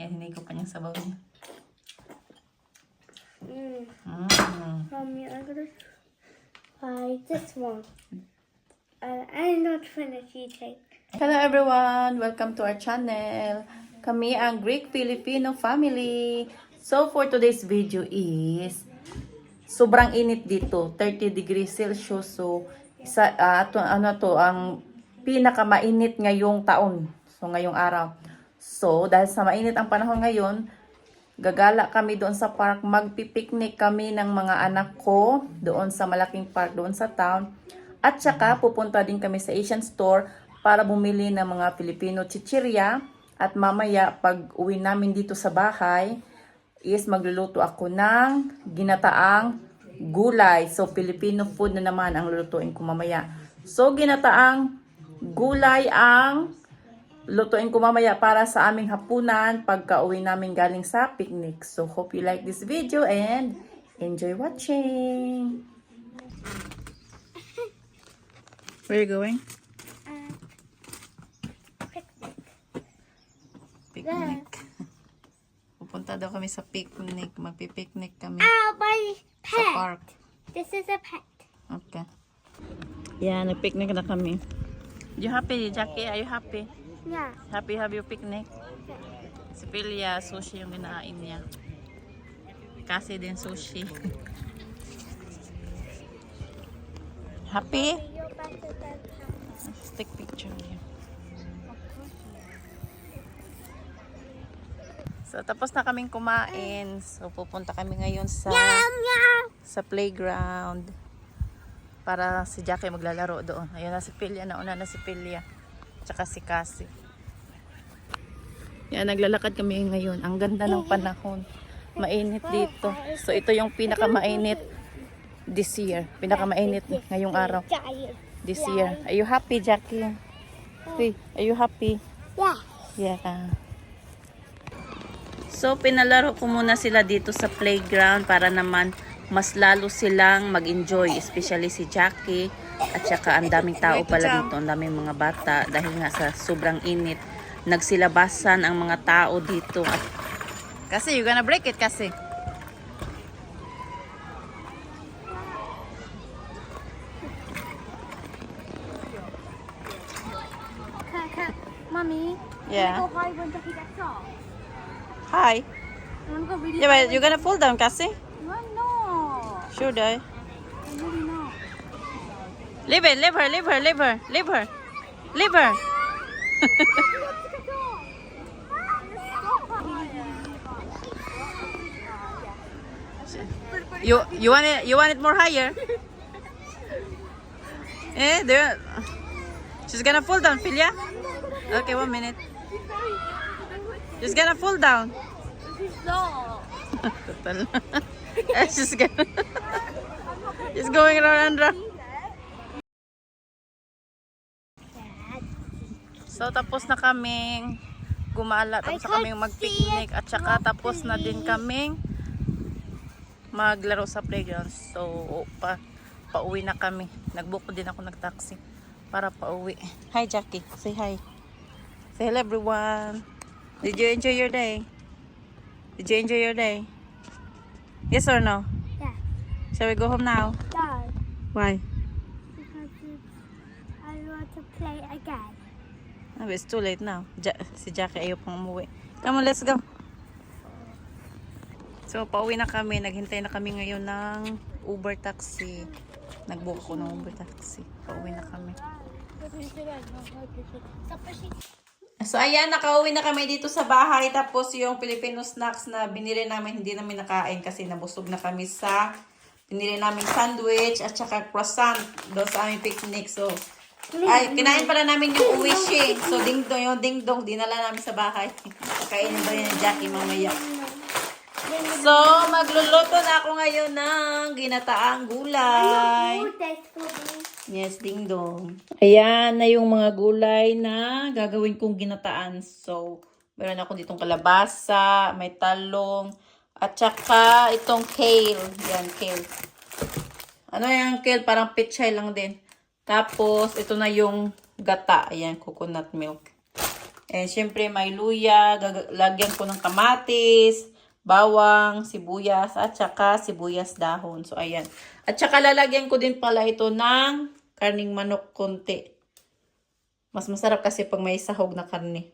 Yan, hindi ko pa niyang sabaw niya. Mommy, I'm gonna try this one. I'm not finished eating. Hello everyone! Welcome to our channel. Kami ang Greek Filipino family. So for today's video is sobrang init dito, 30 degrees Celsius. So ang pinakamainit ngayong taon. So ngayong araw. So dahil sa mainit ang panahon ngayon, gagala kami doon sa park, magpipiknik kami ng mga anak ko doon sa malaking park doon sa town. At saka pupunta din kami sa Asian store para bumili ng mga Filipino chichirya. At mamaya pag uwi namin dito sa bahay is magluluto ako ng ginataang gulay. So Filipino food na naman ang lulutuin ko mamaya. So ginataang gulay ang lutuin ko mamaya para sa aming hapunan pagka uwi namin galing sa picnic. So hope you like this video and enjoy watching. Where are you going? Picnic. Pupunta daw kami sa picnic. Magpipicnic kami My sa pet. park. This is a pet. Okay. Yeah, nag-picnic na kami. You happy, Jackie? Are you happy? Yeah. Happy have your picnic? Si Pilya, sushi yung ginain niya. Kasi din sushi. Happy? You're better than her. Let's take picture here. So, tapos na kaming kumain. So, pupunta kami ngayon sa playground. Para si Jackie maglalaro doon. Ayun na si Pilya. Nauna na si Pilya. Tsaka si Cassie. Yan, naglalakad kami ngayon. Ang ganda ng panahon. Mainit dito. So, ito yung pinakamainit this year. Pinakamainit ngayong araw. This year. Are you happy, Jackie? Hey, are you happy? Yeah. Yeah. So, pinalaro ko muna sila dito sa playground para naman mas lalo silang mag-enjoy. Especially si Jackie. At saka ang daming tao pala dito. Ang daming mga bata. Dahil nga sa sobrang init. Nagsilabasan ang mga tao dito. At kasi, you gonna break it kasi. Mommy. Yeah. Go high when Jackie gets off. Hi. I want to go really Yeah, but you're gonna fall down kasi. No. Sure, die. Really not. Leave it, leave her, leave her, leave her, leave her. Leave her. You want it more higher? There. She's gonna fall down, Pilya. Okay, 1 minute. She's gonna fall down. Total. She's gonna. She's going around and around. So tapos na kaming gumala, tapos na kaming mag-picnic at saka tapos na din kaming maglaro sa playground. So pauwi na kami. Nag-book din ako ng taxi para pauwi. Hi Jackie, say hi. Say hello everyone. Did you enjoy your day? Did you enjoy your day? Yes or no? Yeah. Shall we go home now? Dad. Why? Because I want to play again. Oh, it's too late now. Si Jackie ayaw pang umuwi. Come on, let's go. So, pauwi na kami. Naghintay na kami ngayon ng Uber taxi. Nag-book ako ng Uber taxi. Pauwi na kami. So, ayan. Nakauwi na kami dito sa bahay. Tapos, yung Filipino snacks na binili namin, hindi namin nakain kasi nabusog na kami sa binili namin sandwich at saka croissant doon sa aming picnic. So, ay, kinain pala namin yung uwishi. So, ding-dong, yung ding-dong, dinala namin sa bahay. Kainin ba yan ni Jackie mamaya? So, magluluto na ako ngayon ng ginataang gulay. Yes, ding-dong. Ayan na yung mga gulay na gagawin kong ginataan. So, meron ako ditong kalabasa, may talong, at saka itong kale. Yan, kale. Ano yung kale? Parang pechay lang din. Tapos, ito na yung gata. Ayan, coconut milk. And syempre may luya, lagyan ko ng kamatis, bawang, sibuyas, at saka sibuyas dahon. So, ayan. At saka lalagyan ko din pala ito ng karning manok konti. Mas masarap kasi pag may sahog na karne.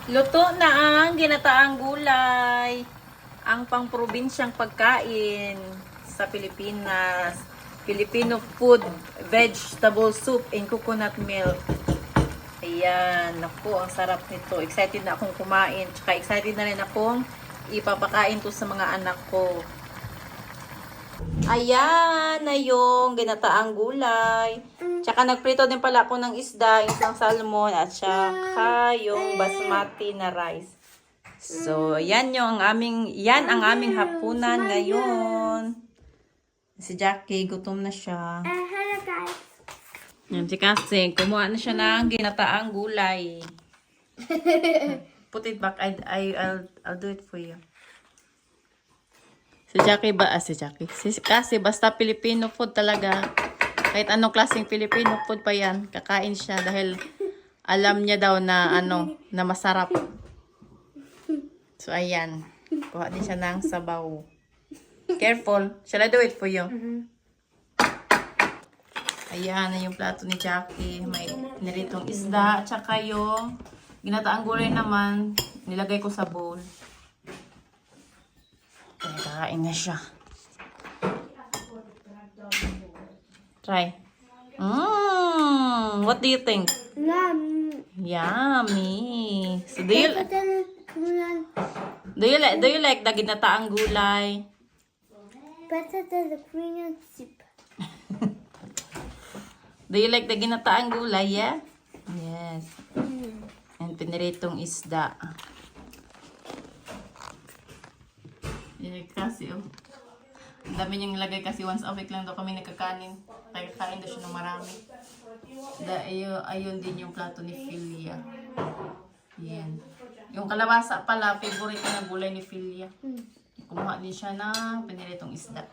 Luto na ang ginataang gulay. Ang pang-probinsyang pagkain sa Pilipinas. Filipino food, vegetable soup and coconut milk. Ayan, naku, ang sarap nito. Excited na akong kumain. Tsaka excited na rin akong ipapakain to sa mga anak ko. Ayan na yung ginataang gulay. Tsaka nagprito din pala ako ng isda, isang salmon, at tsaka yung basmati na rice. So, yan ang aming hapunan ngayon. Si Jackie, gutom na siya. Hello guys. Yan, si Cassie, kumuha na siya ng ginataang gulay. Put it back. I'll do it for you. Si Cassie, basta Filipino food talaga. Kahit anong klaseng Filipino food pa yan, kakain siya dahil alam niya daw na na masarap. So, ayan. Kuha din siya ng sabaw. Careful. Shall I do it for you? Ayan na yung plato ni Jackie. May niritong isda. Tsaka yung ginataang gulay naman, nilagay ko sa bowl. Kaya kakain na siya. Try. What do you think? Yummy. So do you like the ginataang gulay? Better than the Korean soup. Do you like the ginataang gulay? Yeah? Yes. And piniritong isda. Kasi ang dami niyang ilagay kasi once a week lang daw kami nagkakanin. Kaya kakain daw siya ng marami. Ayun din yung plato ni Philia. Yan. Yung kalabasa pala, favorite na gulay ni Philia. Kumuha din siya ng piniritong isda.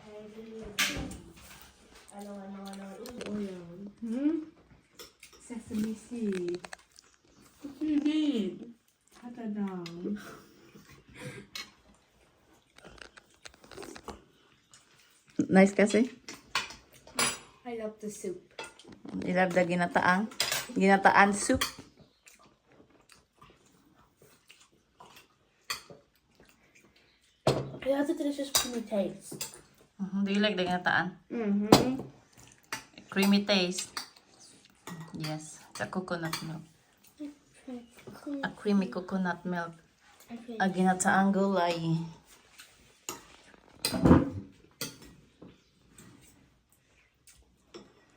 Sesame seed. What do you mean? Cut that down. Nice kasi. I love the soup. I love the ginataan soup. It has a delicious creamy taste. Do you like the ginataan? Creamy taste. Yes. The coconut milk. A creamy coconut milk. Okay. A ginataang gulay.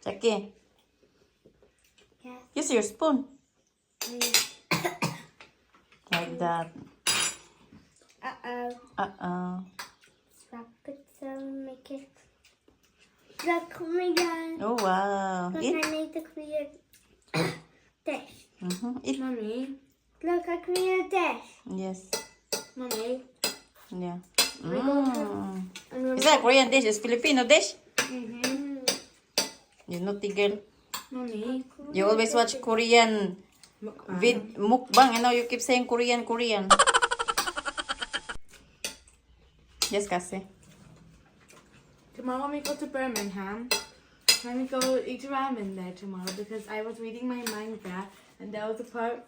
Jackie, Yes. use your spoon. Like that. Uh-oh. Swap it so make it. The Korean. Oh, wow. Look, Eat. I made the Korean dish. Eat. Mommy. Look, a Korean dish. Yes. Mommy. Yeah. And Is that a Korean dish? It's Filipino dish? mm-hmm. You naughty girl. Mommy. You always watch Korean mukbang. And now you keep saying Korean. Yes, Cassie. Tomorrow when we go to Birmingham, let me go eat ramen there tomorrow because I was reading my manga and there was a part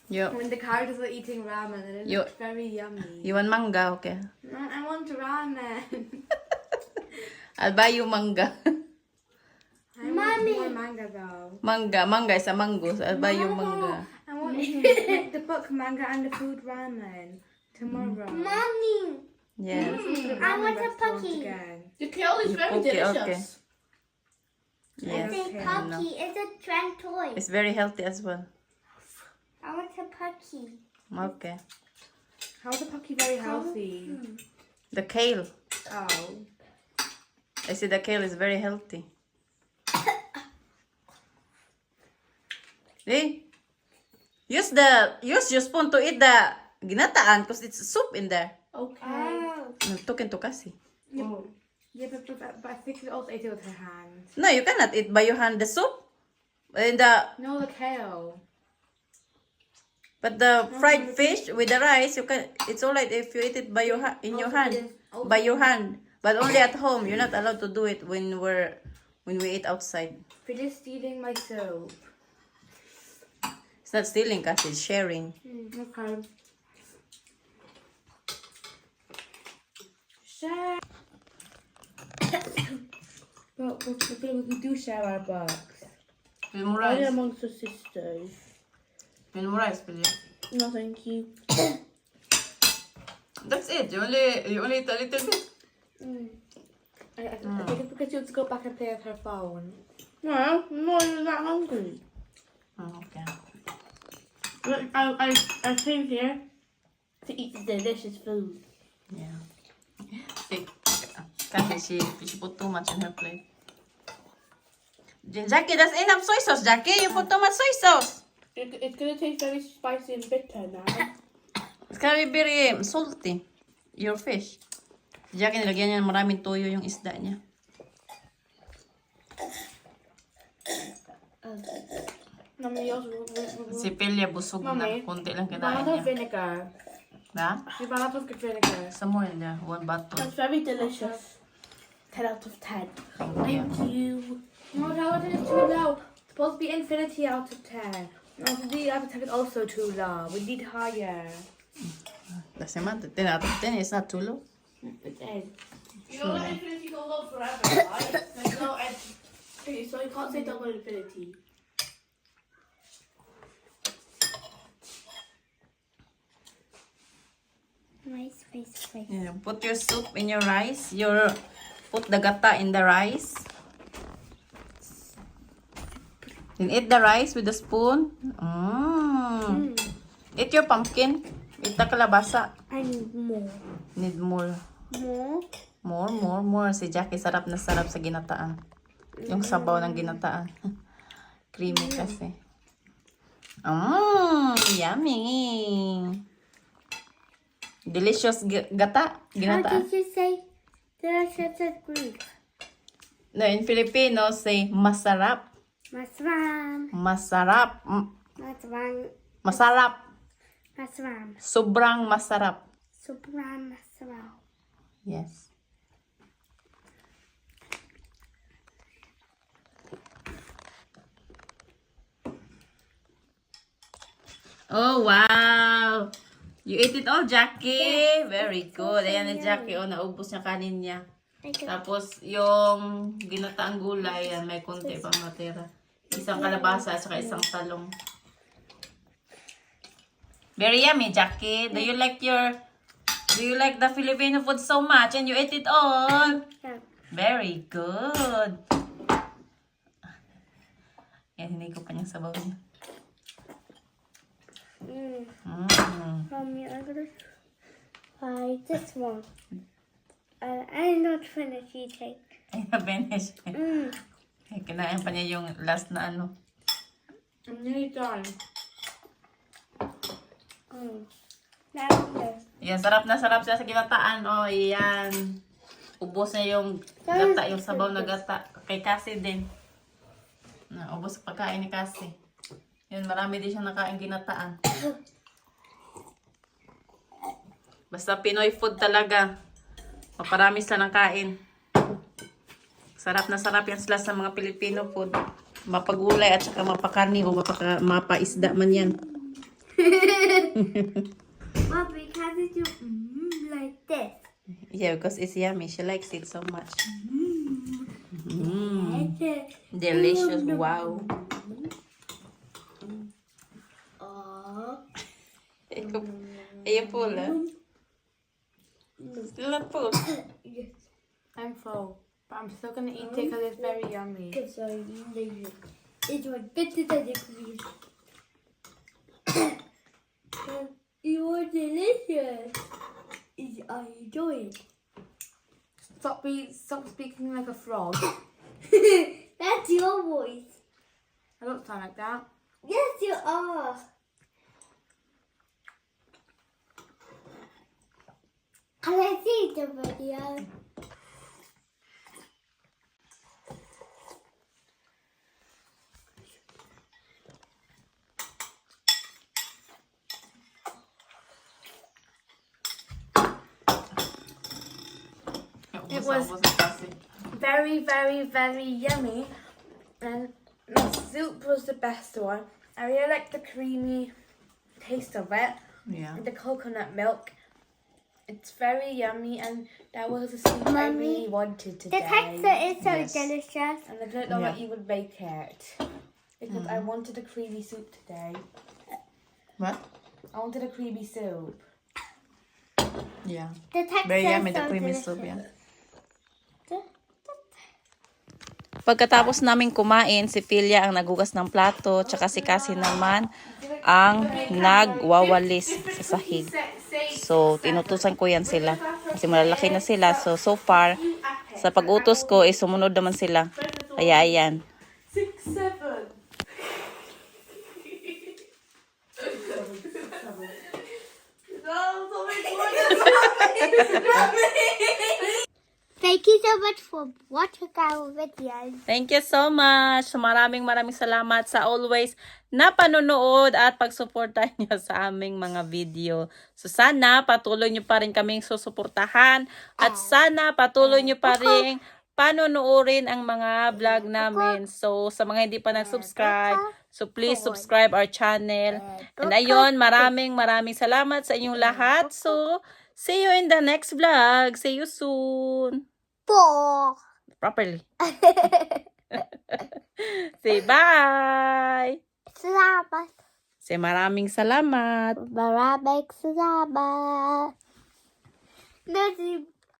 when the characters were eating ramen and it looked very yummy. You want manga? Okay. I want ramen. I'll buy you manga. I want more manga though. Manga is a mango. So I'll buy you manga. I want to read the book manga and the food ramen tomorrow. Mommy, Yes. I want a puppy. Again. The kale is very Okay, delicious. okay. Yes. It's a puppy. It's a trend toy. It's very healthy as well. I want a puppy. Okay. How's the puppy very healthy? The kale. Oh. I see the kale is very healthy. Hey, use your spoon to eat the ginataan because it's soup in there. Okay. Nagtukin to kasi. Oh. Yeah, but I think she also ate it with her hands. No, you cannot eat by your hand the soup. And No, the kale. But the fried fish with the rice, you can. It's alright if you eat it by your in your hand, by your hand. But only at home. You're not allowed to do it when we eat outside. Phil is stealing my soap. It's not stealing, cause it's sharing. Okay. Share. But we do share our box. Memorize. amongst the sisters. Memorize, Billy. No, thank you. That's it. You only eat a little bit. I think it's because she wants to go back and play with her phone. No, I'm not even that hungry. Oh, okay. Look, I came here to eat the delicious food. Yeah. See, kasi she put too much in her plate. Jackie, that's enough soy sauce, Jackie. You put too much soy sauce. It's gonna taste very spicy and bitter now. It's gonna be very salty. Your fish. Jackie, nilagyan niya ng maraming toyo yung isda niya. Mommy, also, Si Pelia busog na. Mami, Kunti lang kinain Banana niya. vinegar. Na? The banana with vinegar. Some more in there. One bottle. that's very delicious. 10 out of 10. Yeah. Thank you. No, that one is too low. It's supposed to be infinity out of 10. No, the out of 10 is also too low. We need higher. Doesn't matter. 10 out of 10 is not too low. It is. You know that infinity goes on forever, right? There's no end. Okay, so you can't say double infinity. Rice. Yeah. Put your soup in your rice. Put the gata in the rice. Then eat the rice with a spoon. Eat your pumpkin. Eat the kalabasa. I need more. Need more. More. Si Jackie sarap na sarap sa ginataan. Yung sabaw ng ginataan. Creamy kasi. Yummy. Delicious gata. How Ginataan. did you say delicious Greek? No, in Filipino, say masarap. Masram. Masarap. Masram. Masarap. Masram. Sobrang masarap. Sobrang masram. Yes. Oh, wow! You ate it all, Jackie! Very good. Ayan na, Jackie. Oh, naubos niya kanin niya. Tapos, yung ginataang gulay, yan, may konti pang natira. Isang kalabasa at saka isang talong. Very yummy, Jackie. Do you like the Filipino food so much and you ate it all? Yeah. Very good. Yan, hindi ko pa niyang sabaw niya. Mommy, I'm gonna try this one. I'm not finished eating. Ay, na-finish. Ay, kinain pa niya yung last na ano. I'm nearly done. Now this. Yan, sarap na sarap siya sa ginataan. O, yan. Ubos niya yung gata, yung sabaw na gata. Kay Cassie din. Ubos sa pagkain ni Cassie. Yan, marami din siya nakain ginataan. Basta Pinoy food talaga. Maparami sila ng kain. Sarap na sarap yan sila sa mga Filipino food. Mapagulay at saka mapakarni o mapaisda man yan. Mommy, how did you like this? Yeah, because it's yummy. She likes it so much. Delicious. Wow. Ayun po lang. Still not full. Yes. I'm full. But I'm still gonna eat it because it's very yummy. Because I need it. It was better than it was. It was delicious. I enjoy it. Stop speaking like a frog. That's your voice. I don't sound like that. Yes, you are. Can I see the video? was very, very, very yummy. And the soup was the best one. I really liked the creamy taste of it. Yeah. The coconut milk. It's very yummy, and that was a soup I really wanted The today. texture is so Yes. delicious. And I don't know Yeah. what you would make it. Because I wanted a creamy soup today. What? I wanted a creamy soup. Yeah. The texture Very yummy, is the so creamy delicious. soup, yeah. Pagkatapos namin kumain, si Philia ang nagugas ng plato, tsaka si Cassie naman ang nagwawalis sa sahig. So, tinutusan ko yan sila. Kasi malalaki na sila. So far, sa pag-utos ko, sumunod naman sila. Kaya, ayan. 6, 7. Thank you so much for watching our videos. Thank you so much. So, maraming salamat sa always na panonood at pagsuporta niyo sa aming mga video. So, sana patuloy niyo pa rin kaming susuportahan at sana patuloy niyo pa rin panonoodin ang mga vlog namin. So, sa mga hindi pa nag-subscribe, so please subscribe our channel. And ayun, maraming salamat sa inyong lahat. So, see you in the next vlog. See you soon. Properly. Say bye. Salamat. Say maraming salamat. Maraming salamat.